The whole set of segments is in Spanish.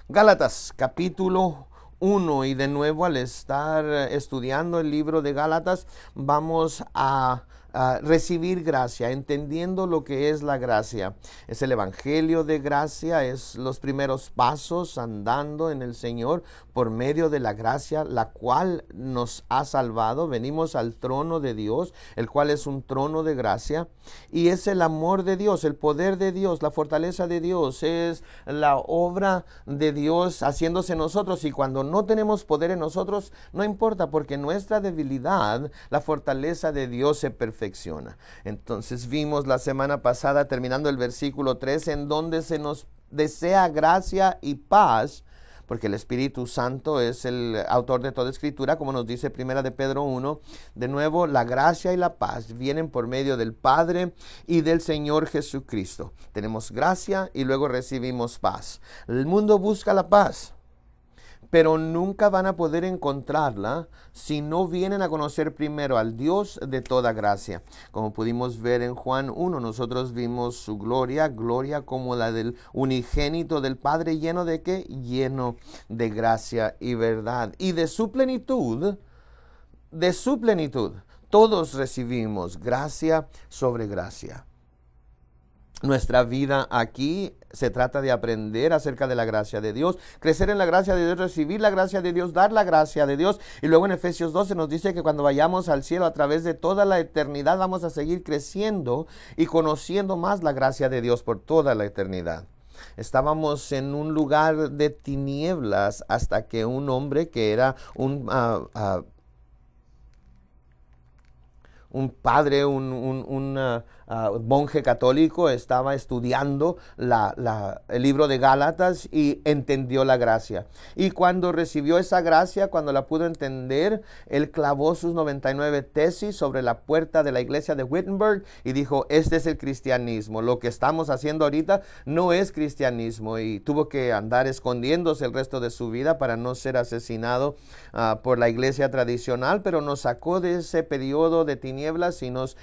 Gálatas capítulo 1, y de nuevo al estar estudiando el libro de Gálatas vamos a recibir gracia, entendiendo lo que es la gracia. Es el evangelio de gracia, es los primeros pasos andando en el Señor por medio de la gracia, la cual nos ha salvado. Venimos al trono de Dios, el cual es un trono de gracia, y es el amor de Dios, el poder de Dios, la fortaleza de Dios, es la obra de Dios haciéndose en nosotros. Y cuando no tenemos poder en nosotros, no importa, porque en nuestra debilidad la fortaleza de Dios se perfecciona. Entonces vimos la semana pasada, terminando el versículo 3, en donde se nos desea gracia y paz, porque el Espíritu Santo es el autor de toda escritura, como nos dice Primera de Pedro 1. De nuevo, la gracia y la paz vienen por medio del Padre y del Señor Jesucristo. Tenemos gracia y luego recibimos paz. El mundo busca la paz, pero nunca van a poder encontrarla si no vienen a conocer primero al Dios de toda gracia. Como pudimos ver en Juan 1, nosotros vimos su gloria como la del unigénito del Padre, lleno de ¿qué? Lleno de gracia y verdad. Y de su plenitud, todos recibimos gracia sobre gracia. Nuestra vida aquí se trata de aprender acerca de la gracia de Dios, crecer en la gracia de Dios, recibir la gracia de Dios, dar la gracia de Dios. Y luego en Efesios 12 nos dice que cuando vayamos al cielo, a través de toda la eternidad, vamos a seguir creciendo y conociendo más la gracia de Dios por toda la eternidad. Estábamos en un lugar de tinieblas hasta que un hombre que era un padre, un monje católico, estaba estudiando el libro de Gálatas y entendió la gracia. Y cuando recibió esa gracia, cuando la pudo entender, él clavó sus 99 tesis sobre la puerta de la iglesia de Wittenberg y dijo: este es el cristianismo. Lo que estamos haciendo ahorita no es cristianismo. Y tuvo que andar escondiéndose el resto de su vida para no ser asesinado por la iglesia tradicional, pero nos sacó de ese periodo de tinieblas y nos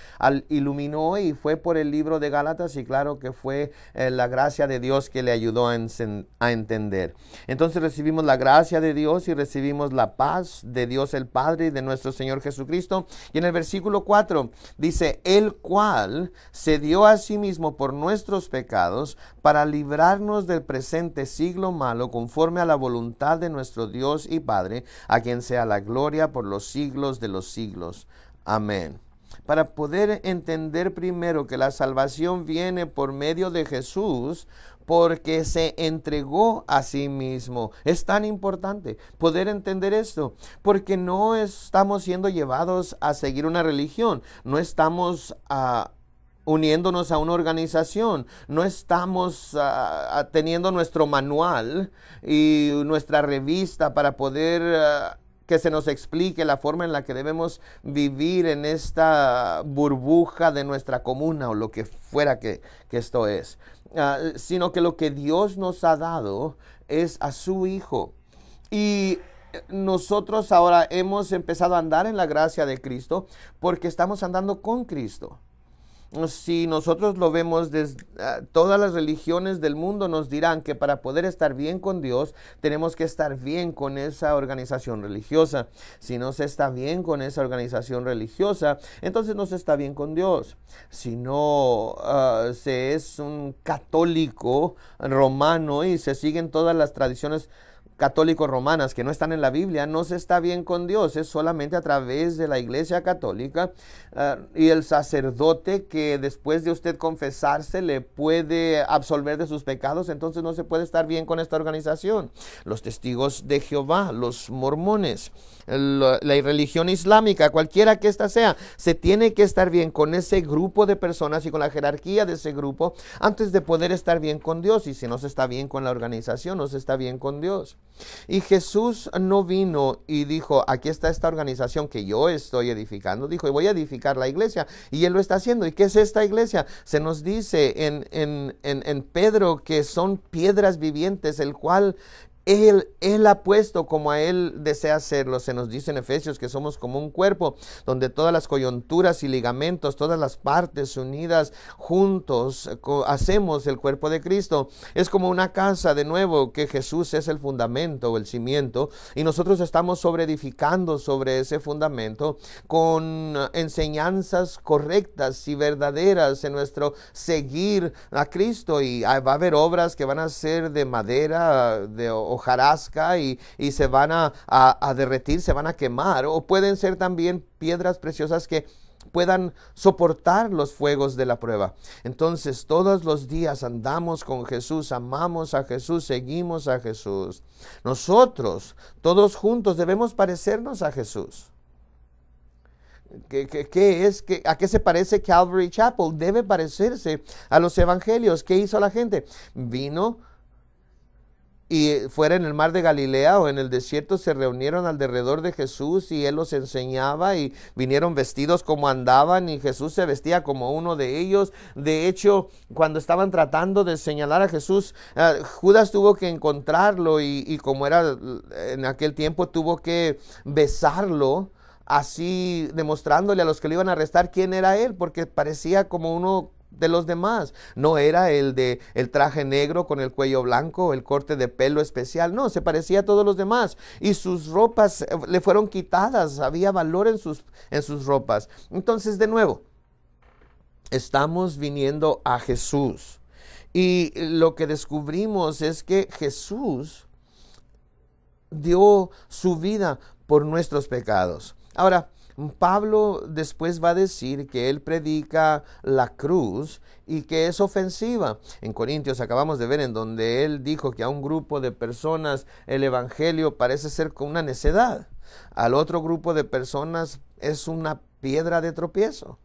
iluminó, y fue por el libro de Gálatas, y claro que fue la gracia de Dios que le ayudó a entender. Entonces recibimos la gracia de Dios y recibimos la paz de Dios el Padre y de nuestro Señor Jesucristo. Y en el versículo 4 dice: el cual se dio a sí mismo por nuestros pecados para librarnos del presente siglo malo, conforme a la voluntad de nuestro Dios y Padre, a quien sea la gloria por los siglos de los siglos. Amén. Para poder entender primero que la salvación viene por medio de Jesús, porque se entregó a sí mismo. Es tan importante poder entender esto, porque no estamos siendo llevados a seguir una religión, no estamos uniéndonos a una organización, no estamos teniendo nuestro manual y nuestra revista para poder que se nos explique la forma en la que debemos vivir en esta burbuja de nuestra comuna o lo que fuera que esto es, sino que lo que Dios nos ha dado es a su Hijo. Y nosotros ahora hemos empezado a andar en la gracia de Cristo porque estamos andando con Cristo. Si nosotros lo vemos, todas las religiones del mundo nos dirán que para poder estar bien con Dios tenemos que estar bien con esa organización religiosa. Si no se está bien con esa organización religiosa, entonces no se está bien con Dios. Si no se es un católico romano y se siguen todas las tradiciones católicos romanas que no están en la Biblia, no se está bien con Dios. Es solamente a través de la iglesia católica y el sacerdote que después de usted confesarse le puede absolver de sus pecados. Entonces no se puede estar bien con esta organización. Los testigos de Jehová, los mormones, la religión islámica, cualquiera que ésta sea, se tiene que estar bien con ese grupo de personas y con la jerarquía de ese grupo antes de poder estar bien con Dios. Y si no se está bien con la organización, no se está bien con Dios. Y Jesús no vino y dijo: aquí está esta organización que yo estoy edificando. Dijo: y voy a edificar la iglesia. Y Él lo está haciendo. ¿Y qué es esta iglesia? Se nos dice en Pedro que son piedras vivientes, el cual Él ha puesto como a Él desea hacerlo. Se nos dice en Efesios que somos como un cuerpo, donde todas las coyunturas y ligamentos, todas las partes unidas juntos, hacemos el cuerpo de Cristo. Es como una casa, de nuevo, que Jesús es el fundamento o el cimiento, y nosotros estamos sobreedificando sobre ese fundamento con enseñanzas correctas y verdaderas en nuestro seguir a Cristo. Y va a haber obras que van a ser de madera, de hojarasca, y se van a derretir, se van a quemar, o pueden ser también piedras preciosas que puedan soportar los fuegos de la prueba. Entonces, todos los días andamos con Jesús, amamos a Jesús, seguimos a Jesús. Nosotros, todos juntos, debemos parecernos a Jesús. ¿A qué se parece Calvary Chapel? Debe parecerse a los evangelios. ¿Qué hizo la gente? Vino, y fuera en el mar de Galilea o en el desierto, se reunieron alrededor de Jesús y Él los enseñaba, y vinieron vestidos como andaban, y Jesús se vestía como uno de ellos. De hecho, cuando estaban tratando de señalar a Jesús, Judas tuvo que encontrarlo, y como era en aquel tiempo, tuvo que besarlo, así demostrándole a los que le iban a arrestar quién era Él, porque parecía como uno de los demás. No era el de el traje negro con el cuello blanco, el corte de pelo especial. No, se parecía a todos los demás, y sus ropas le fueron quitadas. Había valor en sus ropas. Entonces, de nuevo, estamos viniendo a Jesús, y lo que descubrimos es que Jesús dio su vida por nuestros pecados. Ahora, Pablo después va a decir que él predica la cruz y que es ofensiva. En Corintios acabamos de ver en donde él dijo que a un grupo de personas el evangelio parece ser como una necedad. Al otro grupo de personas es una piedra de tropiezo.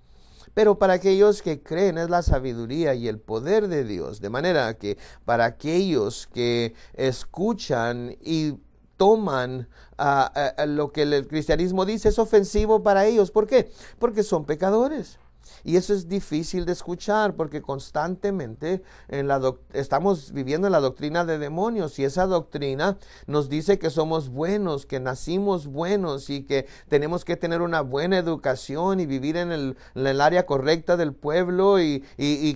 Pero para aquellos que creen es la sabiduría y el poder de Dios. De manera que para aquellos que escuchan y toman lo que el cristianismo dice, es ofensivo para ellos. ¿Por qué? Porque son pecadores. Y eso es difícil de escuchar, porque constantemente estamos viviendo en la doctrina de demonios, y esa doctrina nos dice que somos buenos, que nacimos buenos, y que tenemos que tener una buena educación y vivir en el área correcta del pueblo, y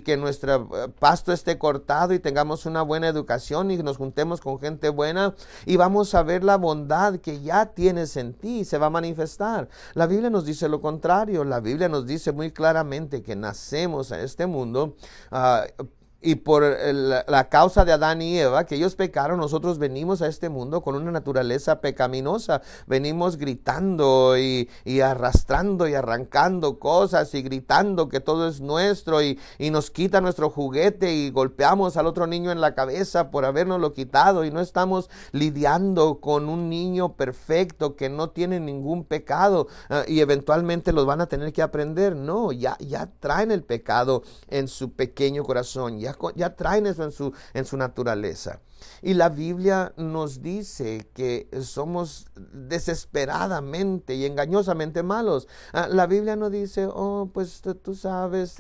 que nuestro pasto esté cortado y tengamos una buena educación y nos juntemos con gente buena, y vamos a ver la bondad que ya tienes en ti y se va a manifestar. La Biblia nos dice lo contrario. La Biblia nos dice muy claramente que nacemos a este mundo y por la causa de Adán y Eva, que ellos pecaron, nosotros venimos a este mundo con una naturaleza pecaminosa. Venimos gritando y arrastrando y arrancando cosas, y gritando que todo es nuestro, y nos quita nuestro juguete, y golpeamos al otro niño en la cabeza por habernoslo quitado, y no estamos lidiando con un niño perfecto que no tiene ningún pecado, y eventualmente los van a tener que aprender. No, ya traen el pecado en su pequeño corazón, ya traen eso en su naturaleza. Y la Biblia nos dice que somos desesperadamente y engañosamente malos. La Biblia no dice, oh, pues tú sabes,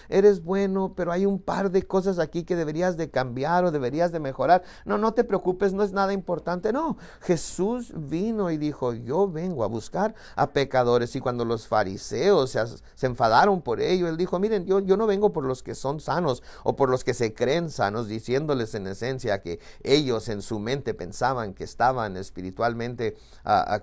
eres bueno, pero hay un par de cosas aquí que deberías de cambiar o deberías de mejorar. No te preocupes, no es nada importante. No, Jesús vino y dijo, yo vengo a buscar a pecadores. Y cuando los fariseos se enfadaron por ello, él dijo, miren, yo no vengo por los que son sanos o por los que se creen sanos, diciéndoles en esencia que ellos en su mente pensaban que estaban espiritualmente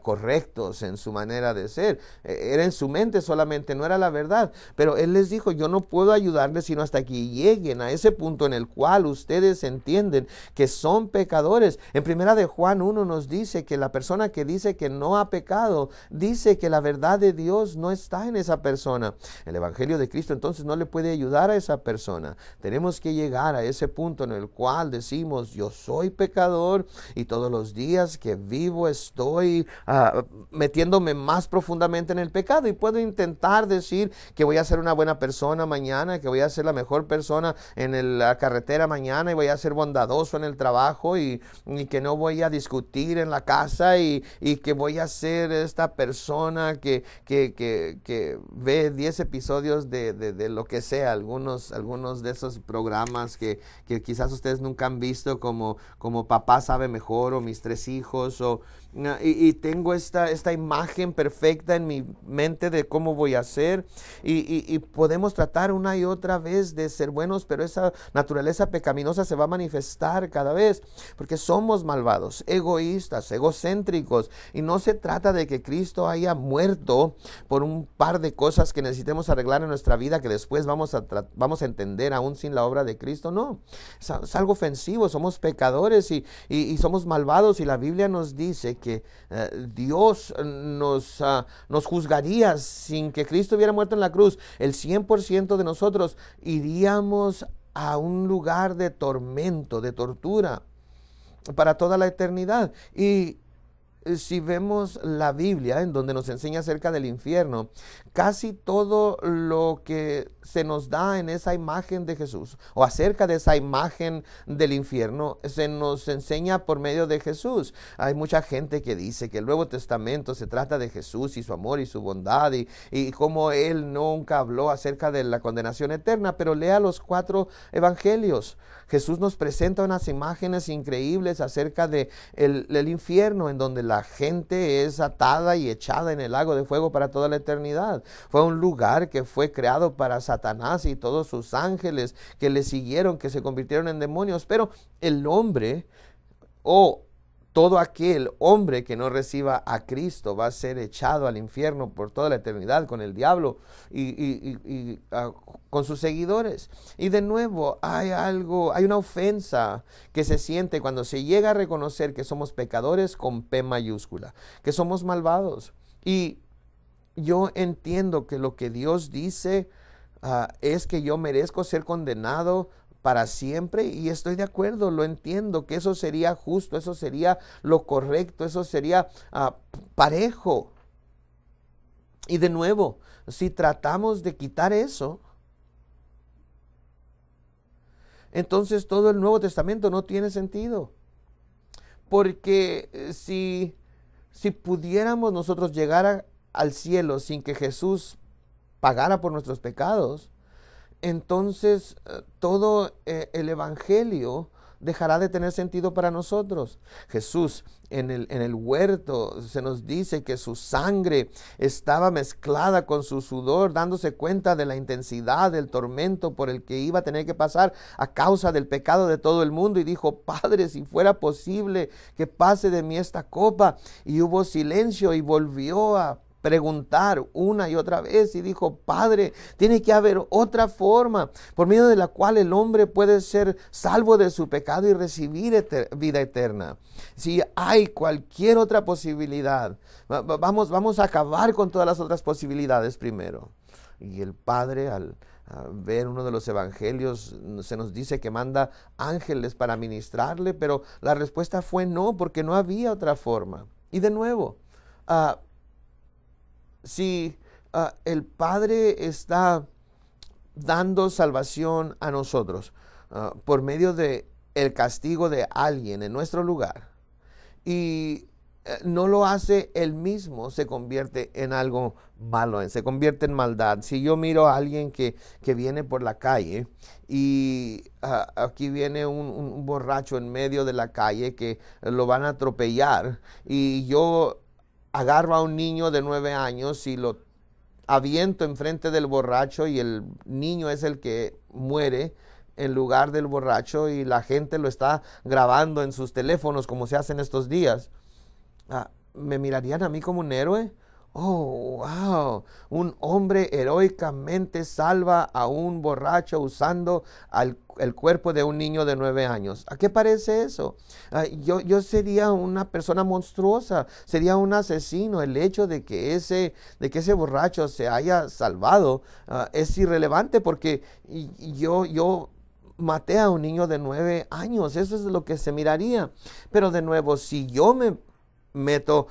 correctos en su manera de ser. Era en su mente solamente, no era la verdad. Pero él les dijo, yo no puedo ayudarles sino hasta que lleguen a ese punto en el cual ustedes entienden que son pecadores. En primera de Juan 1 nos dice que la persona que dice que no ha pecado, dice que la verdad de Dios no está en esa persona. El evangelio de Cristo entonces no le puede ayudar a esa persona. Tenemos que llegar a ese punto en el cual decimos, yo soy pecador, y todos los días que vivo estoy metiéndome más profundamente en el pecado, y puedo intentar decir que voy a ser una buena persona mañana, que voy a ser la mejor persona en la carretera mañana, y voy a ser bondadoso en el trabajo, y que no voy a discutir en la casa, y que voy a ser esta persona que ve 10 episodios de lo que sea, algunos de esos programas programas que quizás ustedes nunca han visto, como Papá Sabe Mejor o Mis Tres Hijos, y tengo esta imagen perfecta en mi mente de cómo voy a ser, y podemos tratar una y otra vez de ser buenos, pero esa naturaleza pecaminosa se va a manifestar cada vez, porque somos malvados, egoístas, egocéntricos, y no se trata de que Cristo haya muerto por un par de cosas que necesitemos arreglar en nuestra vida, que después vamos a entender aún sin la obra de Cristo. No, es algo ofensivo, somos pecadores y somos malvados, y la Biblia nos dice que Dios nos juzgaría sin que Cristo hubiera muerto en la cruz. El 100% de nosotros iríamos a un lugar de tormento, de tortura, para toda la eternidad. Y si vemos la Biblia, en donde nos enseña acerca del infierno, casi todo lo que se nos da en esa imagen de Jesús, o acerca de esa imagen del infierno, se nos enseña por medio de Jesús. Hay mucha gente que dice que el Nuevo Testamento se trata de Jesús y su amor y su bondad, y cómo Él nunca habló acerca de la condenación eterna, pero lea los 4 evangelios. Jesús nos presenta unas imágenes increíbles acerca de el infierno, en donde la gente es atada y echada en el lago de fuego para toda la eternidad. Fue un lugar que fue creado para Satanás y todos sus ángeles que le siguieron, que se convirtieron en demonios. Pero el hombre, o todo aquel hombre que no reciba a Cristo, va a ser echado al infierno por toda la eternidad con el diablo y con sus seguidores. Y de nuevo hay una ofensa que se siente cuando se llega a reconocer que somos pecadores con P mayúscula, que somos malvados. Y yo entiendo que lo que Dios dice es que yo merezco ser condenado para siempre, y estoy de acuerdo, lo entiendo, que eso sería justo, eso sería lo correcto, eso sería parejo. Y de nuevo, si tratamos de quitar eso, entonces todo el Nuevo Testamento no tiene sentido. Porque si pudiéramos nosotros llegar al cielo sin que Jesús pagara por nuestros pecados, entonces todo el evangelio dejará de tener sentido para nosotros. Jesús en el huerto se nos dice que su sangre estaba mezclada con su sudor, dándose cuenta de la intensidad del tormento por el que iba a tener que pasar a causa del pecado de todo el mundo, y dijo: Padre, si fuera posible que pase de mí esta copa. Y hubo silencio, y volvió a preguntar una y otra vez, y dijo: Padre, tiene que haber otra forma por medio de la cual el hombre puede ser salvo de su pecado y recibir vida eterna. Si hay cualquier otra posibilidad, vamos a acabar con todas las otras posibilidades primero. Y el Padre, al ver uno de los evangelios, se nos dice que manda ángeles para ministrarle, pero la respuesta fue no, porque no había otra forma. Y de nuevo, si el Padre está dando salvación a nosotros por medio de el castigo de alguien en nuestro lugar, y no lo hace él mismo, se convierte en algo malo, se convierte en maldad. Si yo miro a alguien que viene por la calle, y aquí viene un borracho en medio de la calle que lo van a atropellar, y yo agarro a un niño de 9 años y lo aviento enfrente del borracho, y el niño es el que muere en lugar del borracho, y la gente lo está grabando en sus teléfonos como se hace en estos días, ¿me mirarían a mí como un héroe? Oh, wow, un hombre heroicamente salva a un borracho usando el cuerpo de un niño de 9 años. ¿A qué parece eso? Yo sería una persona monstruosa, sería un asesino. El hecho de que ese borracho se haya salvado es irrelevante, porque yo maté a un niño de 9 años. Eso es lo que se miraría. Pero de nuevo, si yo me meto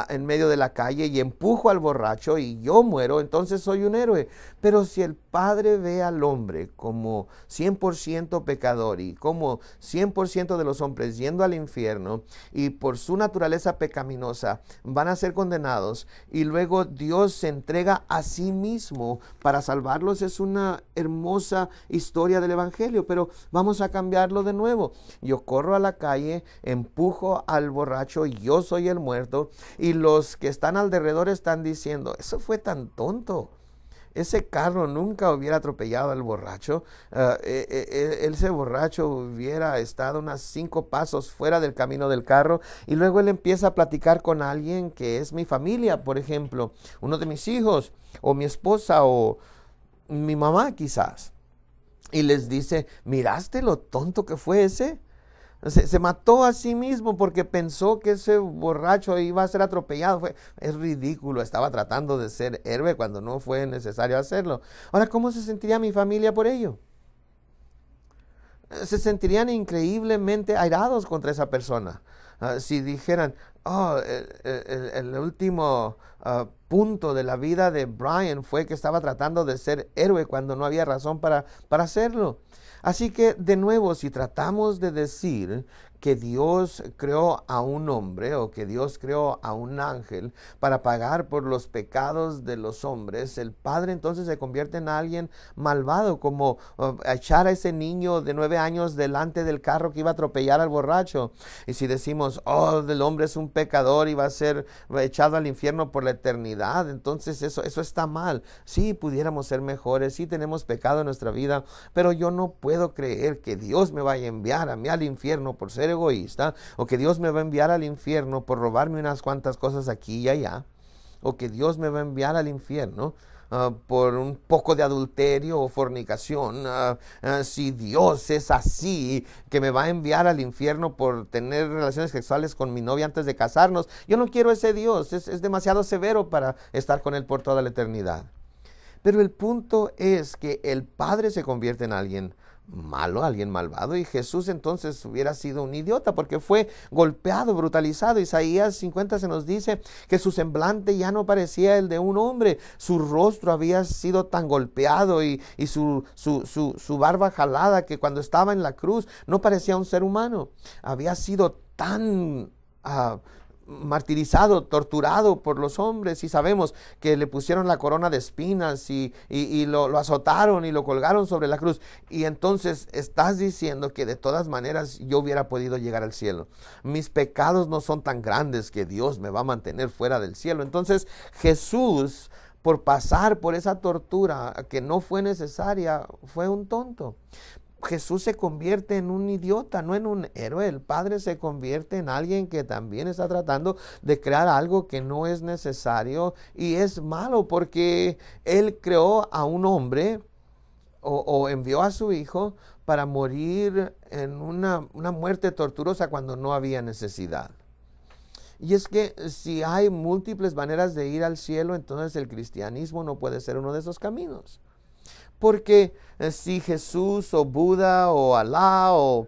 en medio de la calle y empujo al borracho y yo muero, entonces soy un héroe. Pero si el Padre ve al hombre como 100% pecador y como 100% de los hombres yendo al infierno y por su naturaleza pecaminosa van a ser condenados y luego Dios se entrega a sí mismo para salvarlos, es una hermosa historia del Evangelio. Pero vamos a cambiarlo de nuevo. Yo corro a la calle, empujo al borracho y yo soy el muerto, y los que están alrededor están diciendo, eso fue tan tonto. Ese carro nunca hubiera atropellado al borracho. Ese borracho hubiera estado unos 5 pasos fuera del camino del carro. Y luego él empieza a platicar con alguien que es mi familia, por ejemplo, uno de mis hijos, o mi esposa, o mi mamá quizás. Y les dice, ¿miraste lo tonto que fue ese? Se mató a sí mismo porque pensó que ese borracho iba a ser atropellado. Es ridículo, estaba tratando de ser héroe cuando no fue necesario hacerlo. Ahora, ¿cómo se sentiría mi familia por ello? Se sentirían increíblemente airados contra esa persona. Si dijeran, oh, el último punto de la vida de Brian fue que estaba tratando de ser héroe cuando no había razón para hacerlo. Así que, de nuevo, si tratamos de decir que Dios creó a un hombre o que Dios creó a un ángel para pagar por los pecados de los hombres, el Padre entonces se convierte en alguien malvado, como echar a ese niño de 9 años delante del carro que iba a atropellar al borracho. Y si decimos, oh, el hombre es un pecador y va a ser echado al infierno por la eternidad, entonces eso está mal. Sí, pudiéramos ser mejores, sí tenemos pecado en nuestra vida, pero yo no puedo creer que Dios me vaya a enviar a mí al infierno por ser egoísta, o que Dios me va a enviar al infierno por robarme unas cuantas cosas aquí y allá, o que Dios me va a enviar al infierno por un poco de adulterio o fornicación. Si Dios es así, que me va a enviar al infierno por tener relaciones sexuales con mi novia antes de casarnos, yo no quiero ese Dios, es demasiado severo para estar con Él por toda la eternidad. Pero el punto es que el Padre se convierte en alguien malo, alguien malvado, y Jesús entonces hubiera sido un idiota porque fue golpeado, brutalizado. Isaías 50 se nos dice que su semblante ya no parecía el de un hombre, su rostro había sido tan golpeado y su barba jalada que cuando estaba en la cruz no parecía un ser humano, había sido tan martirizado, torturado por los hombres, y sabemos que le pusieron la corona de espinas y lo azotaron y lo colgaron sobre la cruz. Y entonces estás diciendo que de todas maneras yo hubiera podido llegar al cielo. Mis pecados no son tan grandes que Dios me va a mantener fuera del cielo. Entonces Jesús, por pasar por esa tortura que no fue necesaria, fue un tonto. Jesús se convierte en un idiota, no en un héroe. El Padre se convierte en alguien que también está tratando de crear algo que no es necesario, y es malo porque Él creó a un hombre o envió a su Hijo para morir en una muerte torturosa cuando no había necesidad. Y es que si hay múltiples maneras de ir al cielo, entonces el cristianismo no puede ser uno de esos caminos. Porque si Jesús o Buda o Alá o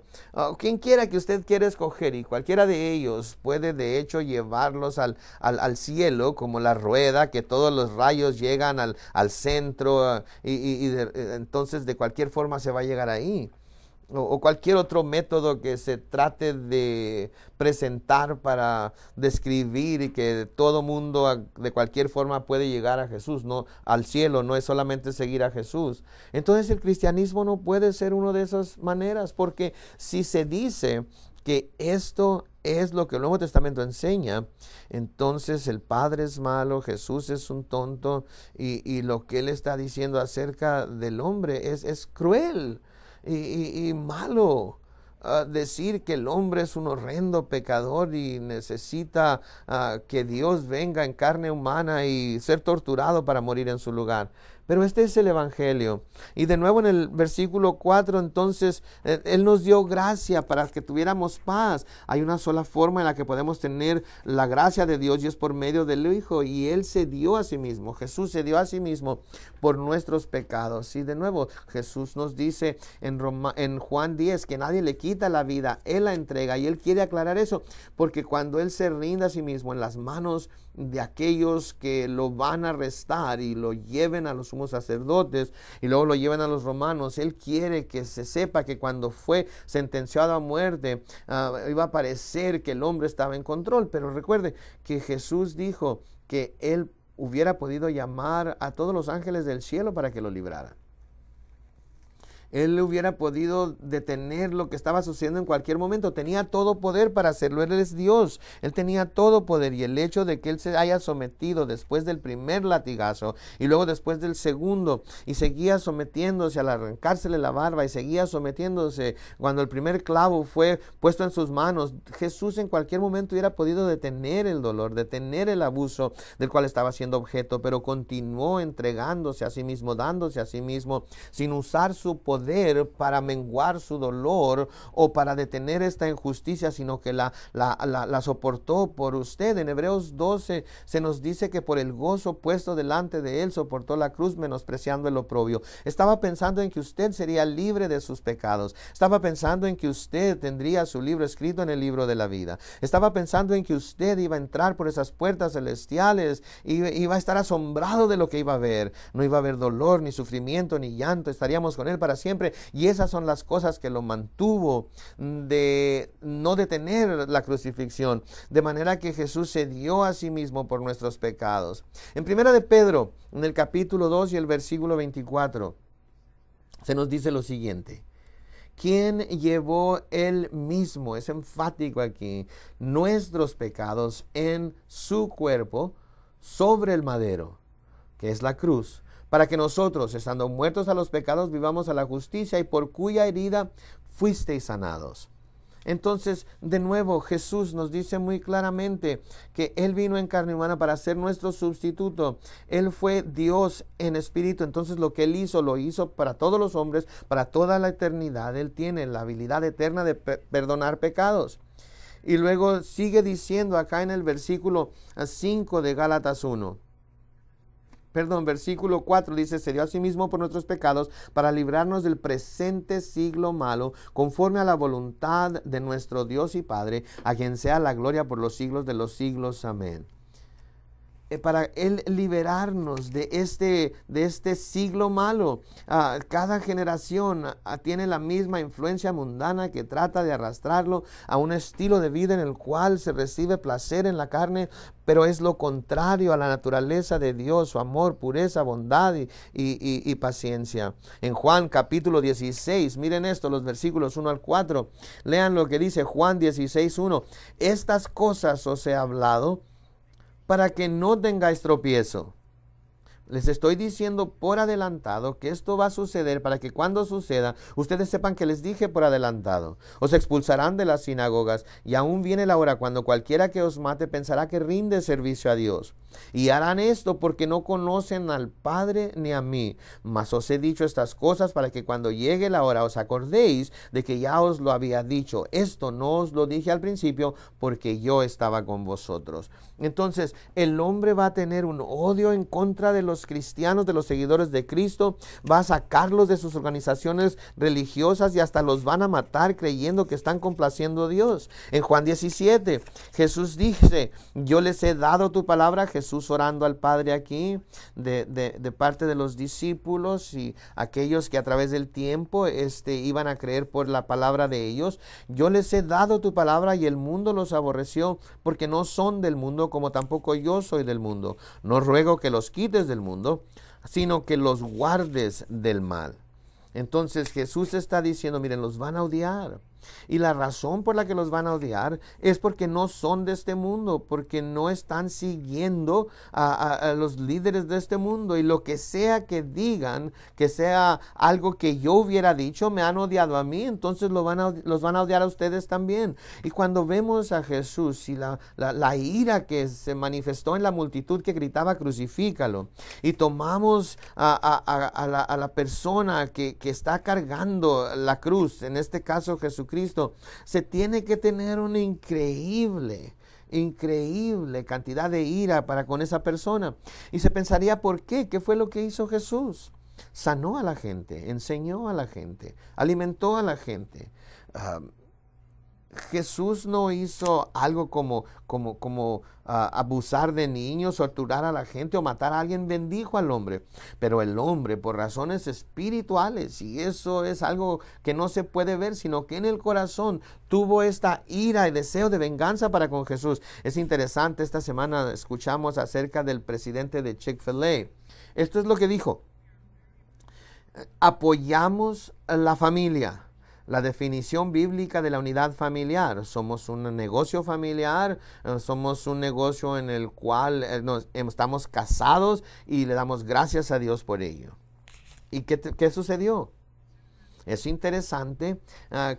quien quiera que usted quiera escoger, y cualquiera de ellos puede de hecho llevarlos al cielo, como la rueda, que todos los rayos llegan al centro, entonces de cualquier forma se va a llegar ahí. O cualquier otro método que se trate de presentar para describir y que todo mundo de cualquier forma puede llegar a Jesús, no al cielo, no es solamente seguir a Jesús. Entonces el cristianismo no puede ser una de esas maneras, porque si se dice que esto es lo que el Nuevo Testamento enseña, entonces el Padre es malo, Jesús es un tonto, y lo que Él está diciendo acerca del hombre es cruel y malo. Decir que el hombre es un horrendo pecador y necesita que Dios venga en carne humana y ser torturado para morir en su lugar. Pero este es el Evangelio. Y de nuevo en el versículo 4, entonces, Él nos dio gracia para que tuviéramos paz. Hay una sola forma en la que podemos tener la gracia de Dios y es por medio del Hijo. Y Él se dio a sí mismo, Jesús se dio a sí mismo por nuestros pecados. Y de nuevo, Jesús nos dice en Juan 10 que nadie le quita la vida, Él la entrega. Y Él quiere aclarar eso, porque cuando Él se rinda a sí mismo en las manos de aquellos que lo van a arrestar y lo lleven a los sumos sacerdotes y luego lo lleven a los romanos, Él quiere que se sepa que cuando fue sentenciado a muerte, iba a parecer que el hombre estaba en control. Pero recuerde que Jesús dijo que Él hubiera podido llamar a todos los ángeles del cielo para que lo librara. Él hubiera podido detener lo que estaba sucediendo en cualquier momento. Tenía todo poder para hacerlo. Él es Dios. Él tenía todo poder. Y el hecho de que Él se haya sometido después del primer latigazo y luego después del segundo, y seguía sometiéndose al arrancársele la barba, y seguía sometiéndose cuando el primer clavo fue puesto en sus manos, Jesús en cualquier momento hubiera podido detener el dolor, detener el abuso del cual estaba siendo objeto, pero continuó entregándose a sí mismo, dándose a sí mismo, sin usar su poder para menguar su dolor o para detener esta injusticia, sino que la soportó por usted. En Hebreos 12 se nos dice que por el gozo puesto delante de Él soportó la cruz, menospreciando el oprobio. Estaba pensando en que usted sería libre de sus pecados. Estaba pensando en que usted tendría su libro escrito en el libro de la vida. Estaba pensando en que usted iba a entrar por esas puertas celestiales y iba a estar asombrado de lo que iba a ver. No iba a haber dolor, ni sufrimiento, ni llanto. Estaríamos con Él para siempre. Y esas son las cosas que lo mantuvo de no detener la crucifixión, de manera que Jesús se dio a sí mismo por nuestros pecados. En Primera de Pedro, en el capítulo 2 y el versículo 24, se nos dice lo siguiente: quien llevó Él mismo, es enfático aquí, nuestros pecados en su cuerpo sobre el madero, que es la cruz, para que nosotros, estando muertos a los pecados, vivamos a la justicia, y por cuya herida fuisteis sanados. Entonces, de nuevo, Jesús nos dice muy claramente que Él vino en carne humana para ser nuestro sustituto. Él fue Dios en espíritu. Entonces, lo que Él hizo, lo hizo para todos los hombres, para toda la eternidad. Él tiene la habilidad eterna de perdonar pecados. Y luego sigue diciendo acá en el versículo 5 de Gálatas 1. Versículo 4 dice: se dio a sí mismo por nuestros pecados para librarnos del presente siglo malo, conforme a la voluntad de nuestro Dios y Padre, a quien sea la gloria por los siglos de los siglos. Amén. Para Él liberarnos de este siglo malo. Cada generación tiene la misma influencia mundana que trata de arrastrarlo a un estilo de vida en el cual se recibe placer en la carne, pero es lo contrario a la naturaleza de Dios, su amor, pureza, bondad y paciencia. En Juan capítulo 16, miren esto, los versículos 1 al 4, lean lo que dice Juan 16, 1. Estas cosas os he hablado para que no tengáis tropiezo. Les estoy diciendo por adelantado que esto va a suceder, para que cuando suceda, ustedes sepan que les dije por adelantado. Os expulsarán de las sinagogas, y aún viene la hora cuando cualquiera que os mate pensará que rinde servicio a Dios. Y harán esto porque no conocen al Padre ni a mí. Mas os he dicho estas cosas para que cuando llegue la hora os acordéis de que ya os lo había dicho. Esto no os lo dije al principio porque yo estaba con vosotros. Entonces, el hombre va a tener un odio en contra de los cristianos, de los seguidores de Cristo. Va a sacarlos de sus organizaciones religiosas y hasta los van a matar creyendo que están complaciendo a Dios. En Juan 17, Jesús dice: yo les he dado tu palabra. Jesús orando al Padre aquí de parte de los discípulos y aquellos que a través del tiempo iban a creer por la palabra de ellos. Yo les he dado tu palabra y el mundo los aborreció porque no son del mundo, como tampoco yo soy del mundo. No ruego que los quites del mundo, sino que los guardes del mal. Entonces Jesús está diciendo: miren, los van a odiar. Y la razón por la que los van a odiar es porque no son de este mundo, porque no están siguiendo a los líderes de este mundo. Y lo que sea que digan, que sea algo que yo hubiera dicho, me han odiado a mí, entonces los van a odiar a ustedes también. Y cuando vemos a Jesús y la ira que se manifestó en la multitud que gritaba crucifícalo, y tomamos a la persona que está cargando la cruz, en este caso Jesucristo, se tiene que tener una increíble cantidad de ira para con esa persona. Y se pensaría, ¿por qué? ¿Qué fue lo que hizo Jesús? Sanó a la gente, enseñó a la gente, alimentó a la gente. Jesús no hizo algo como abusar de niños, torturar a la gente o matar a alguien. Bendijo al hombre, pero el hombre, por razones espirituales, y eso es algo que no se puede ver, sino que en el corazón tuvo esta ira y deseo de venganza para con Jesús. Es interesante, esta semana escuchamos acerca del presidente de Chick-fil-A. Esto es lo que dijo: apoyamos la familia. La definición bíblica de la unidad familiar: somos un negocio familiar, somos un negocio en el cual estamos casados y le damos gracias a Dios por ello. ¿Y qué sucedió? Es interesante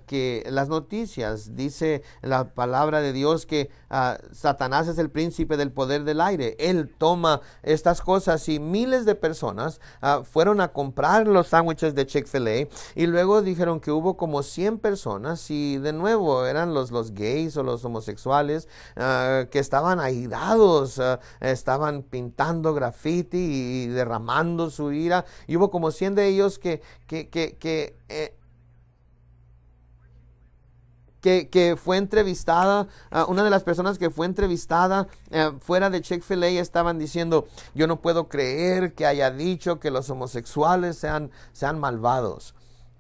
que las noticias, dice la palabra de Dios, que Satanás es el príncipe del poder del aire. Él toma estas cosas, y miles de personas fueron a comprar los sándwiches de Chick-fil-A, y luego dijeron que hubo como 100 personas, y de nuevo eran los gays o los homosexuales que estaban airados, estaban pintando graffiti y derramando su ira, y hubo como 100 de ellos que fue entrevistada. Una de las personas que fue entrevistada fuera de Chick-fil-A estaban diciendo: yo no puedo creer que haya dicho que los homosexuales sean malvados.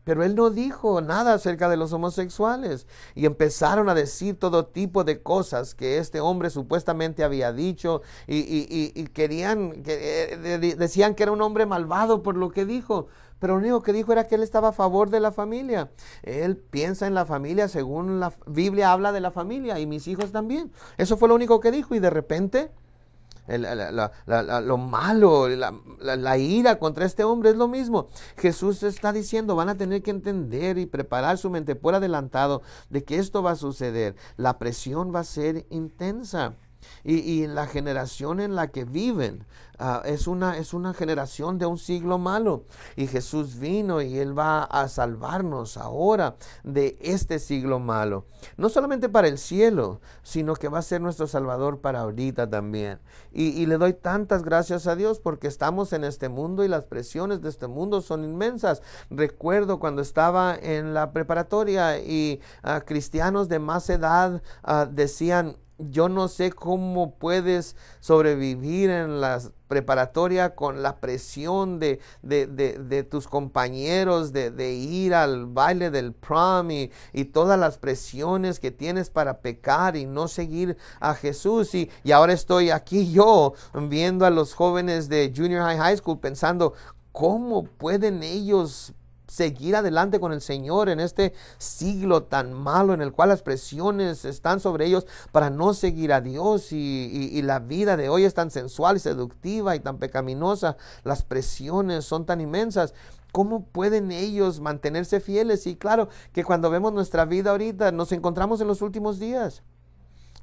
Pero él no dijo nada acerca de los homosexuales. Y empezaron a decir todo tipo de cosas que este hombre supuestamente había dicho. Y decían que era un hombre malvado por lo que dijo. Pero lo único que dijo era que él estaba a favor de la familia. Él piensa en la familia según la Biblia habla de la familia. Y mis hijos también. Eso fue lo único que dijo. Y de repente lo malo, la ira contra este hombre es lo mismo. Jesús está diciendo: van a tener que entender y preparar su mente por adelantado de que esto va a suceder. La presión va a ser intensa. Y la generación en la que viven es una generación de un siglo malo. Y Jesús vino y Él va a salvarnos ahora de este siglo malo. No solamente para el cielo, sino que va a ser nuestro Salvador para ahorita también. Y le doy tantas gracias a Dios porque estamos en este mundo y las presiones de este mundo son inmensas. Recuerdo cuando estaba en la preparatoria y cristianos de más edad decían: yo no sé cómo puedes sobrevivir en la preparatoria con la presión de tus compañeros, de ir al baile del prom y todas las presiones que tienes para pecar y no seguir a Jesús. Y ahora estoy aquí yo viendo a los jóvenes de Junior High School pensando: ¿cómo pueden ellos seguir adelante con el Señor en este siglo tan malo en el cual las presiones están sobre ellos para no seguir a Dios y la vida de hoy es tan sensual y seductiva y tan pecaminosa? Las presiones son tan inmensas. ¿Cómo pueden ellos mantenerse fieles? Y claro que cuando vemos nuestra vida ahorita nos encontramos en los últimos días.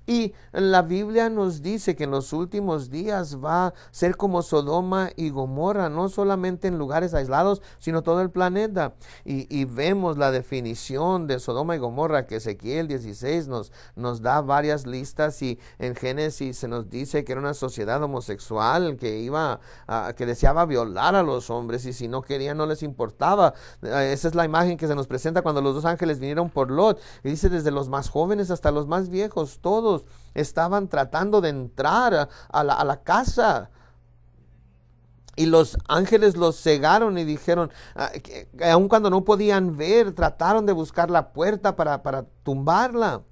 Y la Biblia nos dice que en los últimos días va a ser como Sodoma y Gomorra, no solamente en lugares aislados, sino todo el planeta. Y vemos la definición de Sodoma y Gomorra, que Ezequiel 16 nos da varias listas, y en Génesis se nos dice que era una sociedad homosexual que deseaba violar a los hombres, y si no querían no les importaba. Esa es la imagen que se nos presenta cuando los dos ángeles vinieron por Lot, y dice: desde los más jóvenes hasta los más viejos, todos estaban tratando de entrar a la casa. Y los ángeles los cegaron y dijeron, aun cuando no podían ver, trataron de buscar la puerta para tumbarla.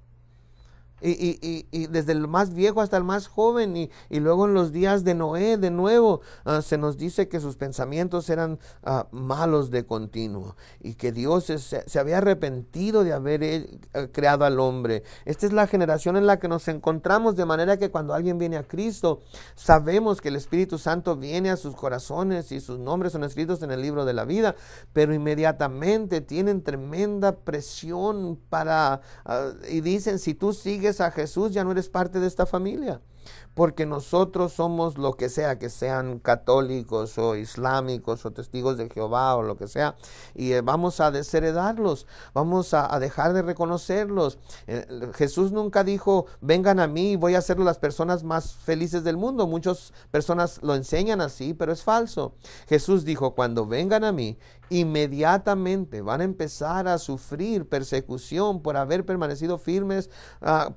Y desde el más viejo hasta el más joven, y luego en los días de Noé, de nuevo, se nos dice que sus pensamientos eran malos de continuo, y que Dios se había arrepentido de haber creado al hombre. Esta es la generación en la que nos encontramos, de manera que cuando alguien viene a Cristo, sabemos que el Espíritu Santo viene a sus corazones y sus nombres son escritos en el libro de la vida, pero inmediatamente tienen tremenda presión y dicen, si tú sigues a Jesús, ya no eres parte de esta familia, porque nosotros somos lo que sea, que sean católicos o islámicos o testigos de Jehová o lo que sea, y vamos a desheredarlos, vamos a dejar de reconocerlos. Jesús nunca dijo, vengan a mí y voy a hacerlos las personas más felices del mundo. Muchas personas lo enseñan así, pero es falso. Jesús dijo, cuando vengan a mí, inmediatamente van a empezar a sufrir persecución por haber permanecido firmes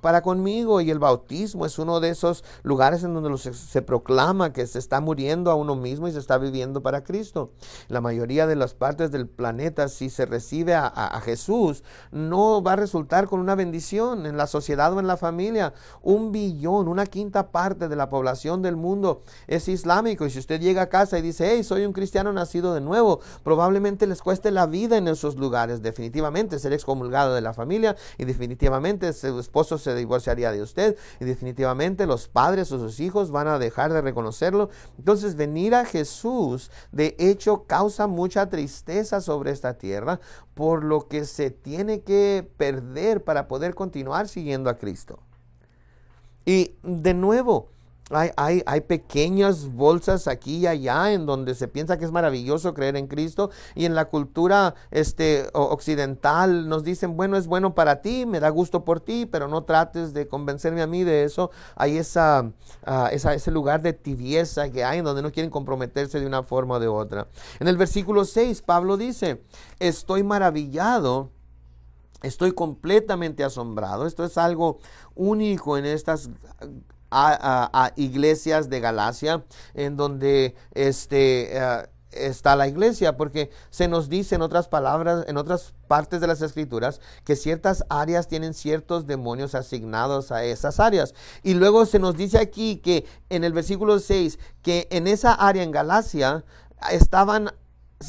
para conmigo, y el bautismo es uno de esos lugares en donde se proclama que se está muriendo a uno mismo y se está viviendo para Cristo. La mayoría de las partes del planeta, si se recibe a Jesús, no va a resultar con una bendición en la sociedad o en la familia. 1 billón, una quinta parte de la población del mundo es islámico, y si usted llega a casa y dice, hey, soy un cristiano nacido de nuevo, probablemente les cueste la vida en esos lugares. Definitivamente ser excomulgado de la familia, y definitivamente su esposo se divorciaría de usted, y definitivamente los padres o sus hijos van a dejar de reconocerlo. Entonces, venir a Jesús de hecho causa mucha tristeza sobre esta tierra, por lo que se tiene que perder para poder continuar siguiendo a Cristo. Y de nuevo, hay pequeñas bolsas aquí y allá en donde se piensa que es maravilloso creer en Cristo, y en la cultura occidental nos dicen, bueno, es bueno para ti, me da gusto por ti, pero no trates de convencerme a mí de eso. Hay ese lugar de tibieza que hay en donde no quieren comprometerse de una forma o de otra. En el versículo 6, Pablo dice, estoy maravillado, estoy completamente asombrado. Esto es algo único en estas a iglesias de Galacia, en donde está la iglesia, porque se nos dice en otras palabras, en otras partes de las escrituras, que ciertas áreas tienen ciertos demonios asignados a esas áreas, y luego se nos dice aquí que en el versículo 6, que en esa área en Galacia se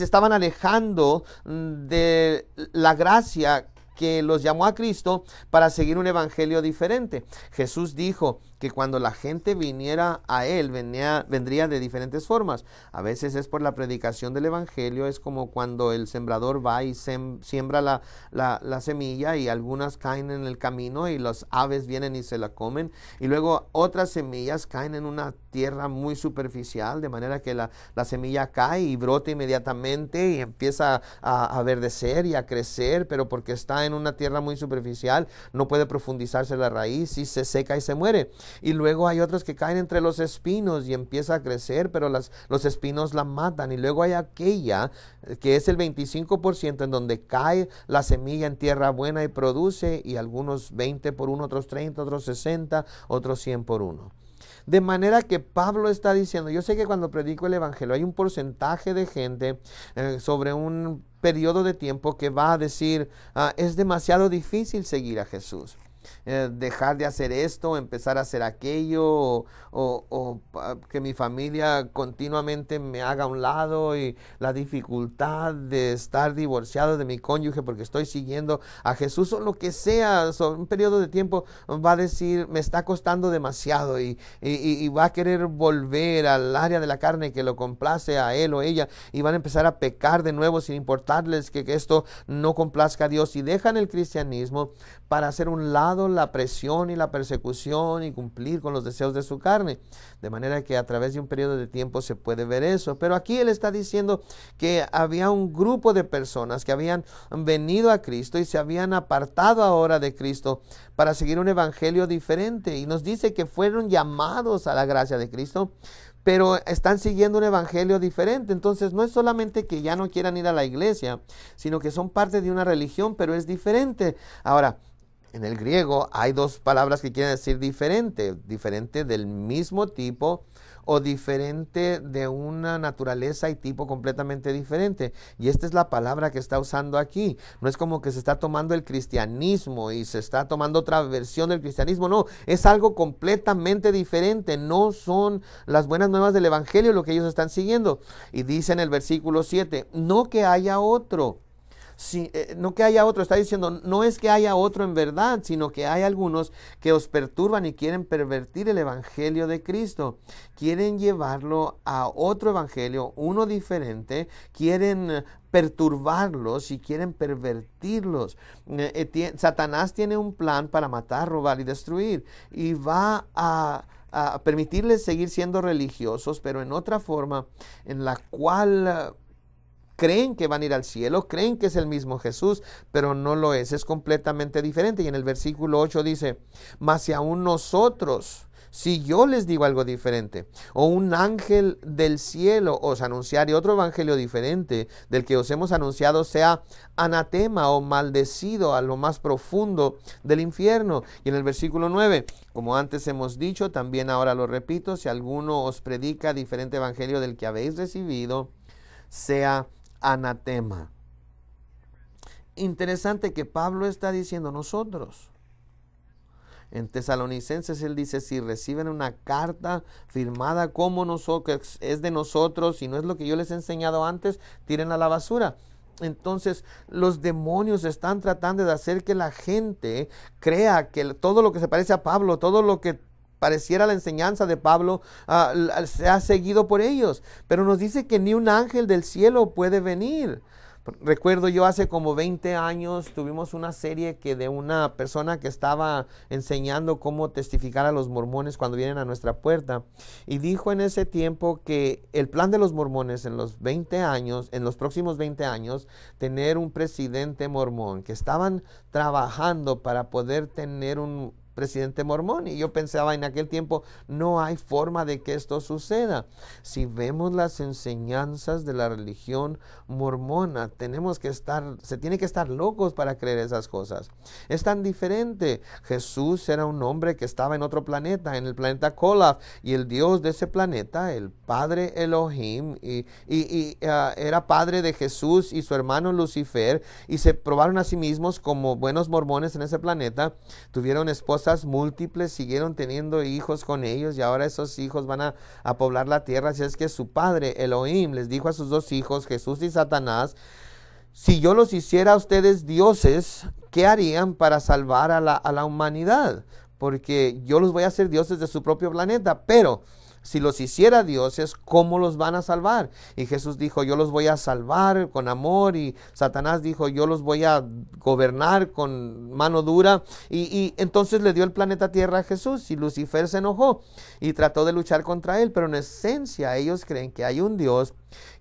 estaban alejando de la gracia que los llamó a Cristo para seguir un evangelio diferente. Jesús dijo que cuando la gente viniera a Él, vendría de diferentes formas. A veces es por la predicación del evangelio, es como cuando el sembrador va y siembra la semilla, y algunas caen en el camino y las aves vienen y se la comen, y luego otras semillas caen en una tierra muy superficial, de manera que la semilla cae y brota inmediatamente y empieza a verdecer y a crecer, pero porque está en una tierra muy superficial no puede profundizarse la raíz y se seca y se muere. Y luego hay otros que caen entre los espinos y empieza a crecer, pero los espinos la matan. Y luego hay aquella que es el 25% en donde cae la semilla en tierra buena y produce, y algunos 20 por uno, otros 30, otros 60, otros 100 por uno. De manera que Pablo está diciendo, yo sé que cuando predico el evangelio hay un porcentaje de gente sobre un periodo de tiempo que va a decir, es demasiado difícil seguir a Jesús. Dejar de hacer esto, empezar a hacer aquello, o que mi familia continuamente me haga a un lado, y la dificultad de estar divorciado de mi cónyuge porque estoy siguiendo a Jesús, o lo que sea, sobre un periodo de tiempo va a decir, me está costando demasiado, y va a querer volver al área de la carne que lo complace a él o ella, y van a empezar a pecar de nuevo sin importarles que esto no complazca a Dios, y dejan el cristianismo para hacer un lado la presión y la persecución y cumplir con los deseos de su carne. De manera que a través de un periodo de tiempo se puede ver eso. Pero aquí él está diciendo que había un grupo de personas que habían venido a Cristo y se habían apartado ahora de Cristo para seguir un evangelio diferente. Y nos dice que fueron llamados a la gracia de Cristo, pero están siguiendo un evangelio diferente. Entonces no es solamente que ya no quieran ir a la iglesia, sino que son parte de una religión, pero es diferente. Ahora, En el griego hay dos palabras que quieren decir diferente, diferente del mismo tipo o diferente de una naturaleza y tipo completamente diferente. Y esta es la palabra que está usando aquí. No es como que se está tomando el cristianismo y se está tomando otra versión del cristianismo. No, es algo completamente diferente. No son las buenas nuevas del evangelio lo que ellos están siguiendo. Y dice en el versículo 7, no que haya otro. No que haya otro, está diciendo, no es que haya otro en verdad, sino que hay algunos que os perturban y quieren pervertir el evangelio de Cristo. Quieren llevarlo a otro evangelio, uno diferente, quieren perturbarlos y quieren pervertirlos. Satanás tiene un plan para matar, robar y destruir, y va a permitirles seguir siendo religiosos, pero en otra forma en la cual creen que van a ir al cielo, creen que es el mismo Jesús, pero no lo es completamente diferente. Y en el versículo 8 dice, mas si aún nosotros, si yo les digo algo diferente, o un ángel del cielo os anunciare otro evangelio diferente del que os hemos anunciado, sea anatema o maldecido a lo más profundo del infierno. Y en el versículo 9, como antes hemos dicho, también ahora lo repito, si alguno os predica diferente evangelio del que habéis recibido, sea anatema. Interesante que Pablo está diciendo nosotros. En Tesalonicenses él dice, si reciben una carta firmada como nosotros, es de nosotros y no es lo que yo les he enseñado antes, tiren a la basura. Entonces los demonios están tratando de hacer que la gente crea que todo lo que se parece a Pablo, todo lo que pareciera la enseñanza de Pablo, se ha seguido por ellos. Pero nos dice que ni un ángel del cielo puede venir. Recuerdo yo hace como 20 años tuvimos una serie de una persona que estaba enseñando cómo testificar a los mormones cuando vienen a nuestra puerta. Y dijo en ese tiempo que el plan de los mormones en los 20 años, en los próximos 20 años, tener un presidente mormón, que estaban trabajando para poder tener un presidente mormón. Y yo pensaba en aquel tiempo, no hay forma de que esto suceda. Si vemos las enseñanzas de la religión mormona, se tiene que estar locos para creer esas cosas. Es tan diferente. Jesús era un hombre que estaba en otro planeta, en el planeta Kolob, y el Dios de ese planeta, el Padre Elohim, era padre de Jesús y su hermano Lucifer, y se probaron a sí mismos como buenos mormones en ese planeta. Tuvieron esposas múltiples, siguieron teniendo hijos con ellos, y ahora esos hijos van a poblar la tierra. Así es que su padre Elohim les dijo a sus dos hijos, Jesús y Satanás, si yo los hiciera a ustedes dioses, ¿qué harían para salvar a la humanidad? Porque yo los voy a hacer dioses de su propio planeta, pero si los hiciera dioses, ¿cómo los van a salvar? Y Jesús dijo, yo los voy a salvar con amor. Y Satanás dijo, yo los voy a gobernar con mano dura. Y entonces le dio el planeta Tierra a Jesús. Y Lucifer se enojó y trató de luchar contra él. Pero en esencia ellos creen que hay un Dios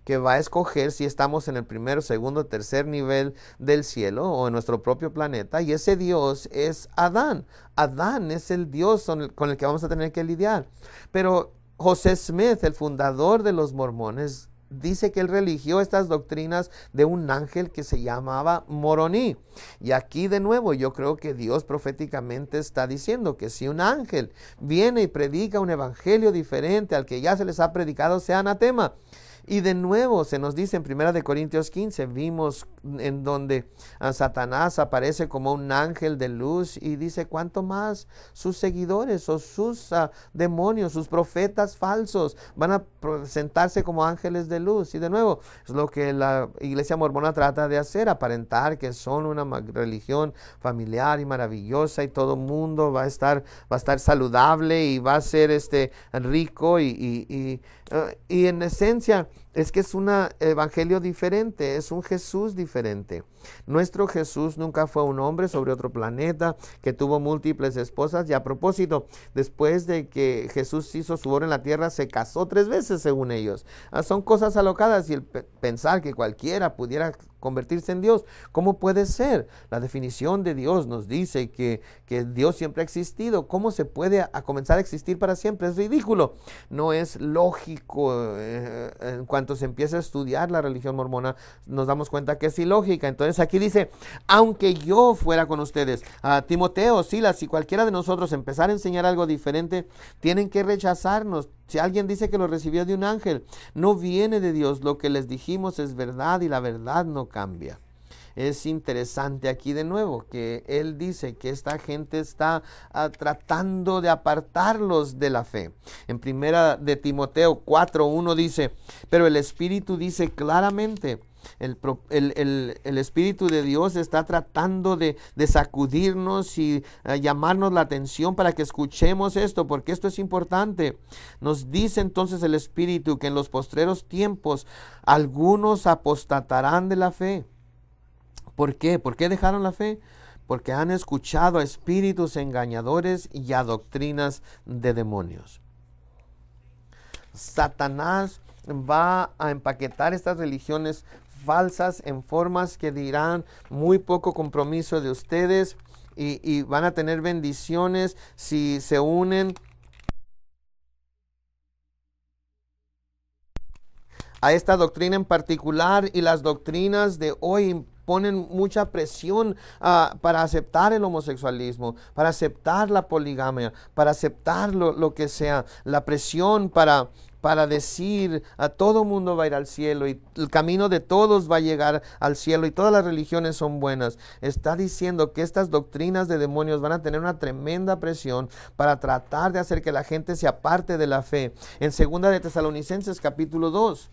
que va a escoger si estamos en el primero, segundo, tercer nivel del cielo o en nuestro propio planeta. Y ese Dios es Adán. Adán es el Dios con el que vamos a tener que lidiar. Pero José Smith, el fundador de los mormones, dice que él religió estas doctrinas de un ángel que se llamaba Moroní. Y aquí de nuevo yo creo que Dios proféticamente está diciendo que si un ángel viene y predica un evangelio diferente al que ya se les ha predicado, sea anatema. Y de nuevo se nos dice en 1 Corintios 15, vimos en donde Satanás aparece como un ángel de luz y dice, ¿cuánto más sus seguidores o sus demonios, sus profetas falsos van a presentarse como ángeles de luz? Y de nuevo es lo que la iglesia mormona trata de hacer, aparentar que son una religión familiar y maravillosa, y todo el mundo va a estar saludable y va a ser rico y en esencia es que es un evangelio diferente, es un Jesús diferente. Nuestro Jesús nunca fue un hombre sobre otro planeta que tuvo múltiples esposas, y a propósito, después de que Jesús hizo su obra en la tierra, se casó 3 veces según ellos. Son cosas alocadas, y el pensar que cualquiera pudiera convertirse en Dios, ¿cómo puede ser? La definición de Dios nos dice que Dios siempre ha existido. ¿Cómo se puede comenzar a existir para siempre? Es ridículo, no es lógico en cuanto cuanto se empieza a estudiar la religión mormona, nos damos cuenta que es ilógica. Entonces aquí dice, aunque yo fuera con ustedes, a Timoteo, Silas, si cualquiera de nosotros empezar a enseñar algo diferente, tienen que rechazarnos. Si alguien dice que lo recibió de un ángel, no viene de Dios. Lo que les dijimos es verdad y la verdad no cambia. Es interesante aquí de nuevo que él dice que esta gente está tratando de apartarlos de la fe. En primera de Timoteo 4:1 dice, pero el Espíritu dice claramente, el Espíritu de Dios está tratando de sacudirnos y llamarnos la atención para que escuchemos esto, porque esto es importante. Nos dice entonces el Espíritu que en los postreros tiempos algunos apostatarán de la fe. ¿Por qué? ¿Por qué dejaron la fe? Porque han escuchado a espíritus engañadores y a doctrinas de demonios. Satanás va a empaquetar estas religiones falsas en formas que dirán muy poco compromiso de ustedes y van a tener bendiciones si se unen a esta doctrina en particular, y las doctrinas de hoy ponen mucha presión para aceptar el homosexualismo, para aceptar la poligamia, para aceptar lo que sea, la presión para decir a todo mundo va a ir al cielo y el camino de todos va a llegar al cielo y todas las religiones son buenas. Está diciendo que estas doctrinas de demonios van a tener una tremenda presión para tratar de hacer que la gente se aparte de la fe. En segunda de Tesalonicenses capítulo 2,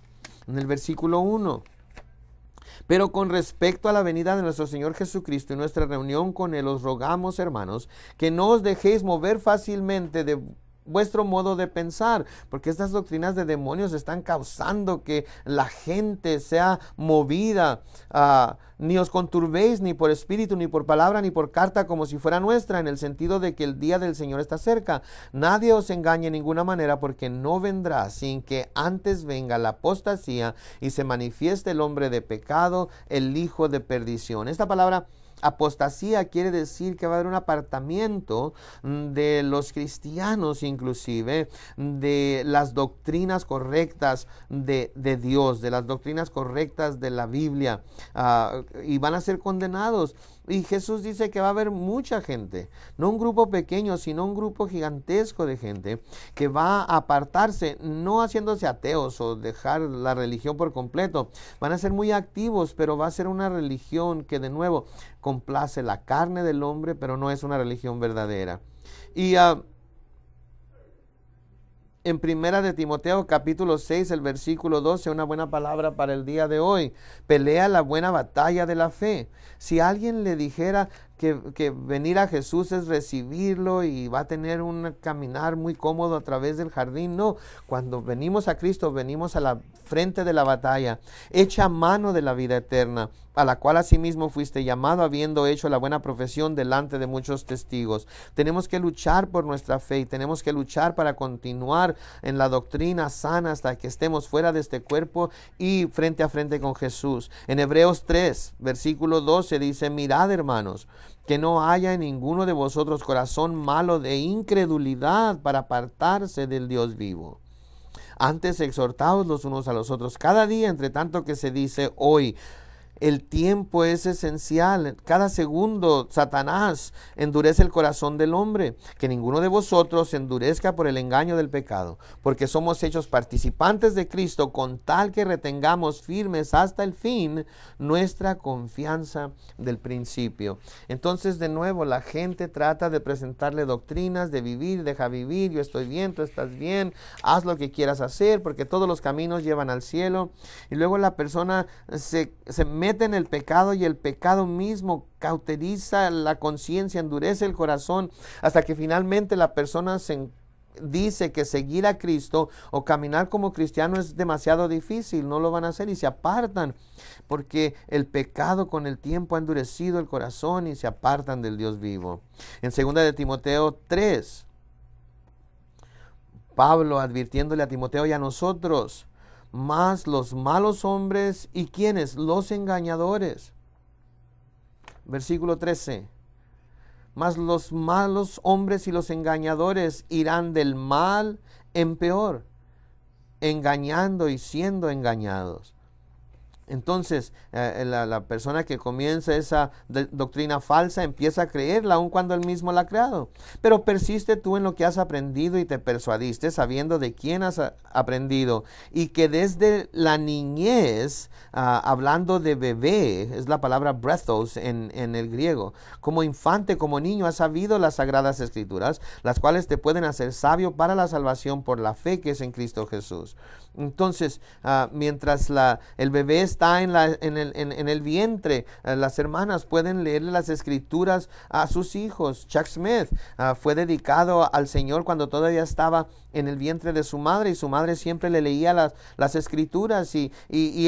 en el versículo 1. Pero con respecto a la venida de nuestro Señor Jesucristo y nuestra reunión con Él, os rogamos, hermanos, que no os dejéis mover fácilmente de vuestro modo de pensar, porque estas doctrinas de demonios están causando que la gente sea movida. Ni os conturbéis ni por espíritu, ni por palabra, ni por carta, como si fuera nuestra, en el sentido de que el día del Señor está cerca. Nadie os engañe en ninguna manera, porque no vendrá sin que antes venga la apostasía y se manifieste el hombre de pecado, el hijo de perdición. Esta palabra apostasía quiere decir que va a haber un apartamiento de los cristianos, inclusive de las doctrinas correctas de Dios, de las doctrinas correctas de la Biblia, y van a ser condenados. Y Jesús dice que va a haber mucha gente, no un grupo pequeño, sino un grupo gigantesco de gente que va a apartarse, no haciéndose ateos o dejar la religión por completo. Van a ser muy activos, pero va a ser una religión que de nuevo complace la carne del hombre, pero no es una religión verdadera. Y en primera de Timoteo capítulo 6, el versículo 12, una buena palabra para el día de hoy. Pelea la buena batalla de la fe. Si alguien le dijera que venir a Jesús es recibirlo y va a tener un caminar muy cómodo a través del jardín, no. Cuando venimos a Cristo, venimos a la frente de la batalla, echa mano de la vida eterna, a la cual asimismo fuiste llamado, habiendo hecho la buena profesión delante de muchos testigos. Tenemos que luchar por nuestra fe y tenemos que luchar para continuar en la doctrina sana hasta que estemos fuera de este cuerpo y frente a frente con Jesús. En Hebreos 3, versículo 12 dice, mirad, hermanos, que no haya en ninguno de vosotros corazón malo de incredulidad para apartarse del Dios vivo. Antes exhortaos los unos a los otros cada día, entre tanto que se dice hoy. El tiempo es esencial. Cada segundo Satanás endurece el corazón del hombre. Que ninguno de vosotros se endurezca por el engaño del pecado, porque somos hechos participantes de Cristo, con tal que retengamos firmes hasta el fin nuestra confianza del principio. Entonces, de nuevo, la gente trata de presentarle doctrinas de vivir, deja vivir, yo estoy bien, tú estás bien, haz lo que quieras hacer, porque todos los caminos llevan al cielo. Y luego la persona se mete en el pecado y el pecado mismo cauteriza la conciencia, endurece el corazón, hasta que finalmente la persona dice que seguir a Cristo o caminar como cristiano es demasiado difícil, no lo van a hacer y se apartan, porque el pecado con el tiempo ha endurecido el corazón y se apartan del Dios vivo. En 2 de Timoteo 3, Pablo advirtiéndole a Timoteo y a nosotros, más los malos hombres y quienes, los engañadores. Versículo 13. Mas los malos hombres y los engañadores irán del mal en peor. engañando y siendo engañados. Entonces, la persona que comienza esa doctrina falsa empieza a creerla aun cuando él mismo la ha creado. Pero persiste tú en lo que has aprendido y te persuadiste sabiendo de quién has aprendido y que desde la niñez, hablando de bebé, es la palabra breathos en el griego, como infante, como niño, has sabido las sagradas escrituras, las cuales te pueden hacer sabio para la salvación por la fe que es en Cristo Jesús. Entonces, mientras el bebé está en el vientre, las hermanas pueden leerle las escrituras a sus hijos. Chuck Smith fue dedicado al Señor cuando todavía estaba en el vientre de su madre, y su madre siempre le leía las escrituras, y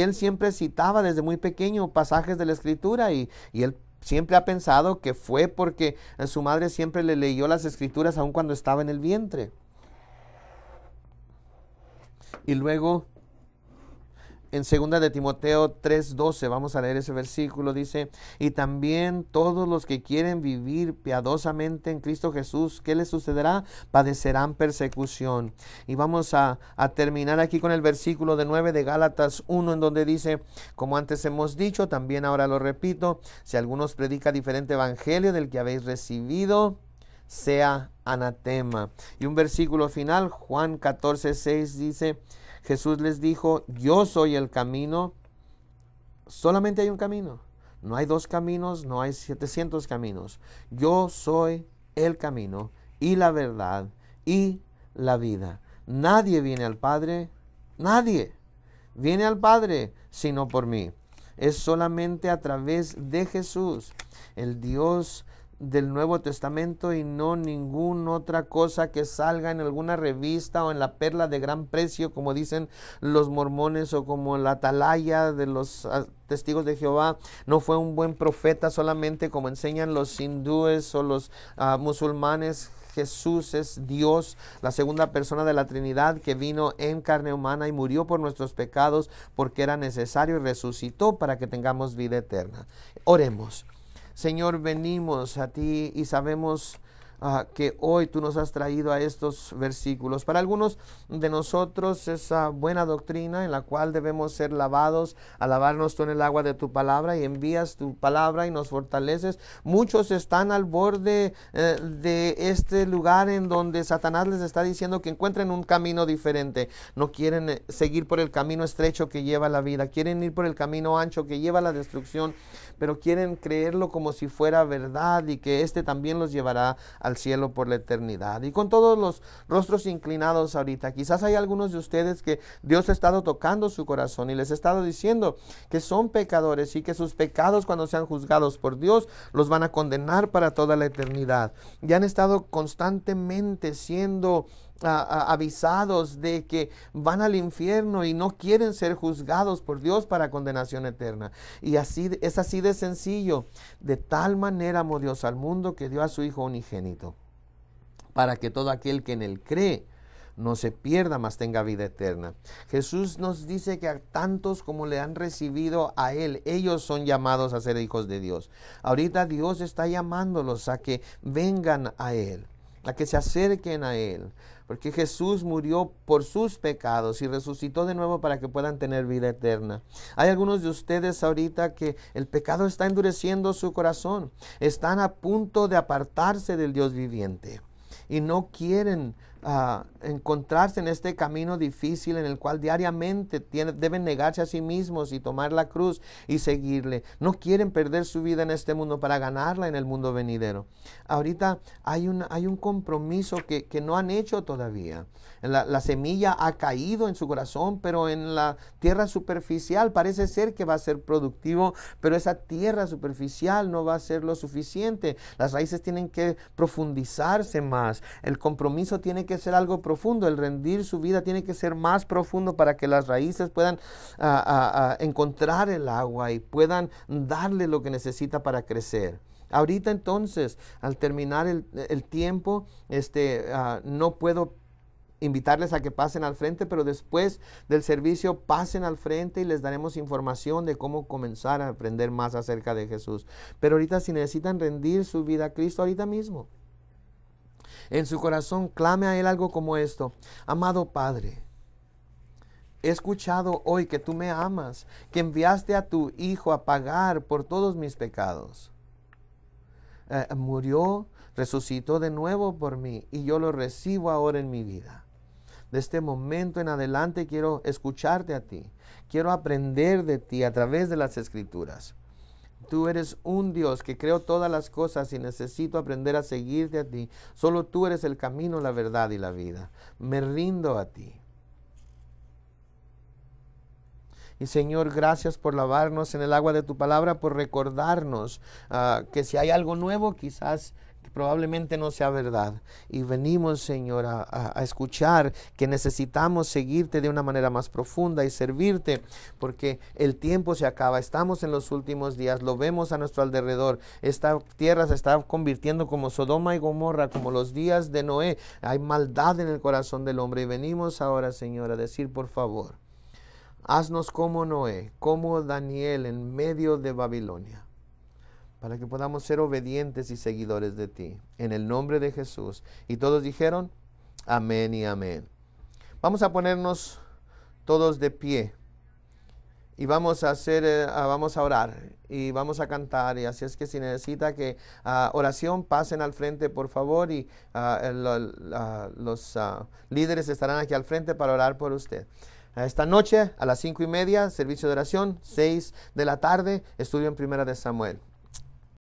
él siempre citaba desde muy pequeño pasajes de la escritura, y él siempre ha pensado que fue porque su madre siempre le leyó las escrituras aun cuando estaba en el vientre. Y luego, en 2 de Timoteo 3:12, vamos a leer ese versículo, dice: y también todos los que quieren vivir piadosamente en Cristo Jesús, ¿qué les sucederá? Padecerán persecución. Y vamos a terminar aquí con el versículo de 9 de Gálatas 1, en donde dice: como antes hemos dicho, también ahora lo repito, si alguno os predica diferente evangelio del que habéis recibido, sea anatema. Y un versículo final, Juan 14:6, dice: Jesús les dijo: yo soy el camino. Solamente hay un camino, no hay dos caminos, no hay 700 caminos. Yo soy el camino y la verdad y la vida. Nadie viene al Padre, nadie viene al Padre sino por mí. Es solamente a través de Jesús, el Dios del Nuevo Testamento, y no ninguna otra cosa que salga en alguna revista o en la perla de gran precio, como dicen los mormones, o como la atalaya de los testigos de Jehová. No fue un buen profeta solamente, como enseñan los hindúes o los musulmanes. Jesús es Dios, la segunda persona de la Trinidad, que vino en carne humana y murió por nuestros pecados porque era necesario, y resucitó para que tengamos vida eterna. Oremos. Señor, venimos a ti y sabemos que hoy tú nos has traído a estos versículos. Para algunos de nosotros esa buena doctrina en la cual debemos ser lavados, a lavarnos tú en el agua de tu palabra, y envías tu palabra y nos fortaleces. Muchos están al borde de este lugar en donde Satanás les está diciendo que encuentren un camino diferente. No quieren seguir por el camino estrecho que lleva a la vida, quieren ir por el camino ancho que lleva a la destrucción, pero quieren creerlo como si fuera verdad, y que este también los llevará al cielo por la eternidad. Y con todos los rostros inclinados ahorita, quizás hay algunos de ustedes que Dios ha estado tocando su corazón y les ha estado diciendo que son pecadores, y que sus pecados, cuando sean juzgados por Dios, los van a condenar para toda la eternidad. Y han estado constantemente siendo avisados de que van al infierno y no quieren ser juzgados por Dios para condenación eterna. Y así es, así de sencillo. De tal manera amó Dios al mundo que dio a su Hijo unigénito, para que todo aquel que en él cree no se pierda, mas tenga vida eterna. Jesús nos dice que a tantos como le han recibido a él, ellos son llamados a ser hijos de Dios. Ahorita Dios está llamándolos a que vengan a él, a que se acerquen a él, porque Jesús murió por sus pecados y resucitó de nuevo para que puedan tener vida eterna. Hay algunos de ustedes ahorita que el pecado está endureciendo su corazón, están a punto de apartarse del Dios viviente y no quieren encontrarse en este camino difícil en el cual diariamente deben negarse a sí mismos y tomar la cruz y seguirle. No quieren perder su vida en este mundo para ganarla en el mundo venidero. Ahorita hay un compromiso que no han hecho todavía. La semilla ha caído en su corazón, pero en la tierra superficial parece ser que va a ser productivo, pero esa tierra superficial no va a ser lo suficiente. Las raíces tienen que profundizarse más. El compromiso tiene que ser algo profundo. El rendir su vida tiene que ser más profundo para que las raíces puedan encontrar el agua y puedan darle lo que necesita para crecer. Ahorita entonces, al terminar el tiempo, no puedo invitarles a que pasen al frente, pero después del servicio pasen al frente y les daremos información de cómo comenzar a aprender más acerca de Jesús. Pero ahorita, si necesitan rendir su vida a Cristo, ahorita mismo, en su corazón, clame a Él algo como esto: amado Padre, He escuchado hoy que tú me amas, que enviaste a tu Hijo a pagar por todos mis pecados. Murió, resucitó de nuevo por mí y yo lo recibo ahora en mi vida. De este momento en adelante quiero escucharte a ti. Quiero aprender de ti a través de las Escrituras. Tú eres un Dios que creó todas las cosas y necesito aprender a seguirte a ti. Solo tú eres el camino, la verdad y la vida. Me rindo a ti. Y Señor, gracias por lavarnos en el agua de tu palabra, por recordarnos que si hay algo nuevo, quizás probablemente no sea verdad. Y venimos, Señor, a escuchar que necesitamos seguirte de una manera más profunda y servirte, porque el tiempo se acaba. Estamos en los últimos días, lo vemos a nuestro alrededor. Esta tierra se está convirtiendo como Sodoma y Gomorra, como los días de Noé. Hay maldad en el corazón del hombre y venimos ahora, Señor, a decir, por favor, haznos como Noé, como Daniel en medio de Babilonia, para que podamos ser obedientes y seguidores de ti. En el nombre de Jesús. Y todos dijeron, amén y amén. Vamos a ponernos todos de pie. Y vamos a orar y vamos a cantar. Y así es que si necesita que oración, pasen al frente, por favor. Y los líderes estarán aquí al frente para orar por usted. Esta noche a las 5:30, servicio de oración, 6 de la tarde, estudio en Primera de Samuel.